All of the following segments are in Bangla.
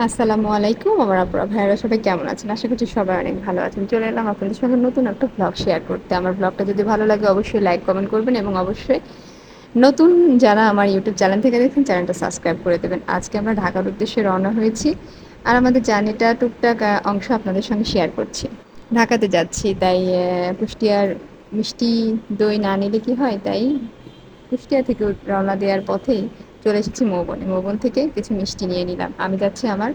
আসসালামু আলাইকুম আমার আপুরা ভাইয়েরা সবাই কেমন আছেন? আশা করছি সবাই অনেক ভালো আছেন। চলে এলাম আপনাদের সঙ্গে নতুন একটা ব্লগ শেয়ার করতে। আমার ব্লগটা যদি ভালো লাগে অবশ্যই লাইক কমেন্ট করবেন এবং অবশ্যই নতুন যারা আমার ইউটিউব চ্যানেল থেকে দেখছেন চ্যানেলটা সাবস্ক্রাইব করে দেবেন। আজকে আমরা ঢাকার উদ্দেশ্যে রওনা হয়েছি আর আমাদের জার্নিটা টুকটাক অংশ আপনাদের সঙ্গে শেয়ার করছি। ঢাকাতে যাচ্ছি তাই কুষ্টিয়ার মিষ্টি দই না নিলে কি হয়, তাই কুষ্টিয়া থেকে রওনা দেওয়ার পথেই চলে এসেছি মৌবনে। মৌবন থেকে কিছু মিষ্টি নিয়ে নিলাম। আমি যাচ্ছি আমার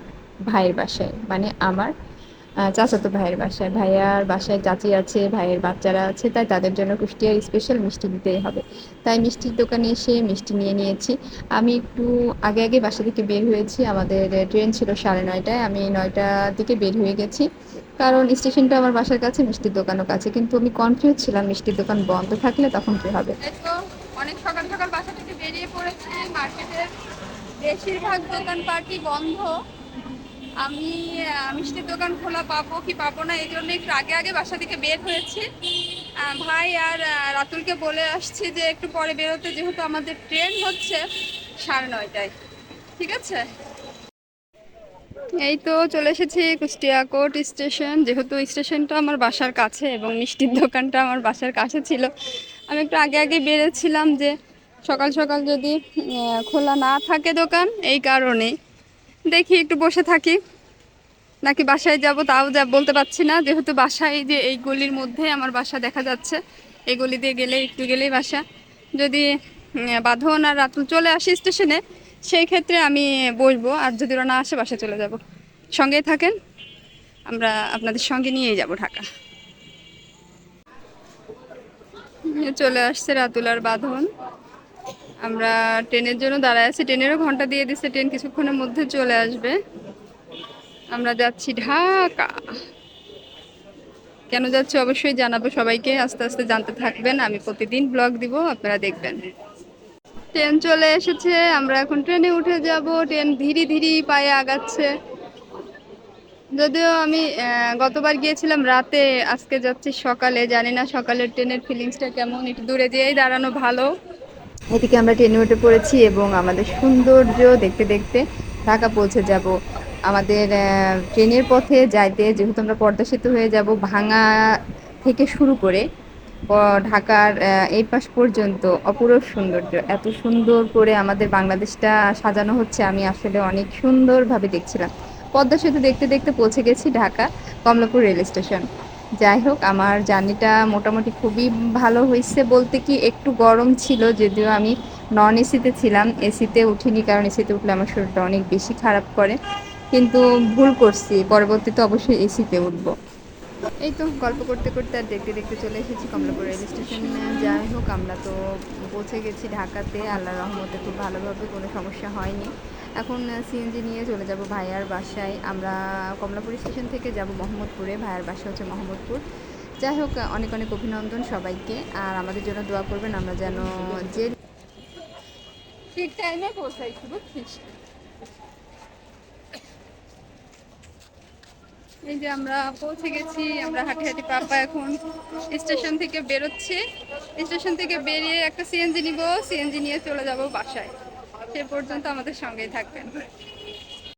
ভাইয়ের বাসায়, মানে আমার চাচাতো ভাইয়ের বাসায়। ভাইয়ার বাসায় চাচি আছে, ভাইয়ের বাচ্চারা আছে, তাই তাদের জন্য কুষ্টিয়ার স্পেশাল মিষ্টি দিতেই হবে। তাই মিষ্টির দোকানে এসে মিষ্টি নিয়ে নিয়েছি। আমি একটু আগে আগে বাসা থেকে বের হয়েছি। আমাদের ট্রেন ছিল 9:30টায়, আমি 9টার দিকে বের হয়ে গেছি। কারণ স্টেশনটা আমার বাসার কাছে, মিষ্টির দোকানও কাছে, কিন্তু আমি কনফিউজ ছিলাম মিষ্টির দোকান বন্ধ থাকলে তখন কি হবে। অনেক সকাল সকাল বাসা থেকে বেরিয়ে পড়েছি। মার্কেটের বেশিরভাগ দোকানপাটই বন্ধ। আমি মিষ্টির দোকান খোলা পাবো কি পাবো না এই জন্য একটু আগে আগে বাসা থেকে বের হয়েছি। ভাই আর রাতুলকে বলে আসছি যে একটু পরে বেরোতে, যেহেতু আমাদের ট্রেন হচ্ছে 9:30টায়। ঠিক আছে, এই তো চলে এসেছি কুষ্টিয়া কোর্ট স্টেশন। যেহেতু স্টেশনটা আমার বাসার কাছে এবং মিষ্টির দোকানটা আমার বাসার কাছে ছিল, আমি একটু আগে আগে বেরোচ্ছিলাম যে সকাল সকাল যদি খোলা না থাকে দোকান, এই কারণে দেখি একটু বসে থাকি নাকি বাসায় যাব, তাও যা বলতে পারছি না। যেহেতু বাসায় যে এই গলির মধ্যে আমার বাসা দেখা যাচ্ছে, এই গলি দিয়ে গেলে একটু গেলেই বাসা। যদি বাঁধন আর রাতুল চলে আসি স্টেশনে, সেই ক্ষেত্রে আমি বসবো, আর যদি ওরা না আসে বাসায় চলে যাব। সঙ্গেই থাকেন, আমরা আপনাদের সঙ্গে নিয়েই যাব ঢাকা। চলে আসছে রাতুল আর বাঁধন। আমরা ট্রেনের জন্য দাঁড়ায় আছি, ট্রেনেরও ঘন্টা দিয়ে দিচ্ছে, ট্রেন কিছুক্ষণের মধ্যে চলে আসবে। আমরা যাচ্ছি ঢাকা। কেন যাচ্ছি অবশ্যই জানাবো সবাইকে, আস্তে আস্তে জানতে থাকবেন। আমি প্রতিদিন ব্লগ দিব, আপনারা দেখবেন। ট্রেন চলে এসেছে, আমরা এখন ট্রেনে উঠে যাব। ট্রেন ধীরে ধীরে পায়ে আগাচ্ছে। যদিও আমি গতবার গিয়েছিলাম রাতে, আজকে যাচ্ছি সকালে। জানি না সকালের ট্রেনের ফিলিংসটা কেমন, একটু দূরে যেয়েই দাঁড়ানো ভালো। এদিকে আমরা ট্রেনে উঠে পড়েছি এবং আমাদের সৌন্দর্য দেখতে দেখতে ঢাকা পৌঁছে যাব। আমাদের ট্রেনের পথে যাইতে যেহেতু আমরা পদ্মা সেতু হয়ে যাব, ভাঙা থেকে শুরু করে ঢাকার এই পাশ পর্যন্ত অপূরূপ সৌন্দর্য। এত সুন্দর করে আমাদের বাংলাদেশটা সাজানো হচ্ছে, আমি আসলে অনেক সুন্দরভাবে দেখছিলাম। পদ্মা সেতু দেখতে দেখতে পৌঁছে গেছি ঢাকা কমলাপুর রেল স্টেশন। যাই হোক, আমার জার্নিটা মোটামুটি খুবই ভালো হয়েছে। বলতে কি, একটু গরম ছিল, যদিও আমি নন এসিতে ছিলাম, এসিতে উঠিনি, কারণ এসিতে উঠলে আমার শরীরটা অনেক বেশি খারাপ করে। কিন্তু ভুল করছি, পরবর্তীতে অবশ্যই এসিতে উঠবো। এই তো গল্প করতে করতে আর দেখতে দেখতে চলে এসেছি কমলাপুর রেল স্টেশনে। যাই হোক, আমরা তো পৌঁছে গেছি ঢাকাতে, আল্লাহর রহমতে খুব ভালোভাবে, কোনো সমস্যা হয়নি। এখন সিএনজি নিয়ে চলে যাব ভাইয়ার বাসায়। আমরা কমলাপুর স্টেশন থেকে যাব মোহাম্মদপুরে, ভাইয়ার বাসা হচ্ছে মোহাম্মদপুর। যাই হোক, অনেক অনেক অভিনন্দন সবাইকে, আর আমাদের জন্য দোয়া করবেন আমরা যেন যে ঠিক টাইমে পৌঁছাইছি, বুঝছিস। এই যে আমরা পৌঁছে গেছি, আমরা হাঁটি হাঁটি পাপা এখন স্টেশন থেকে বেরোচ্ছি। স্টেশন থেকে বেরিয়ে একটা সিএনজি নিব, সিএনজি নিয়ে চলে যাব বাসায়। সে পর্যন্ত আমাদের সঙ্গেই থাকবেন।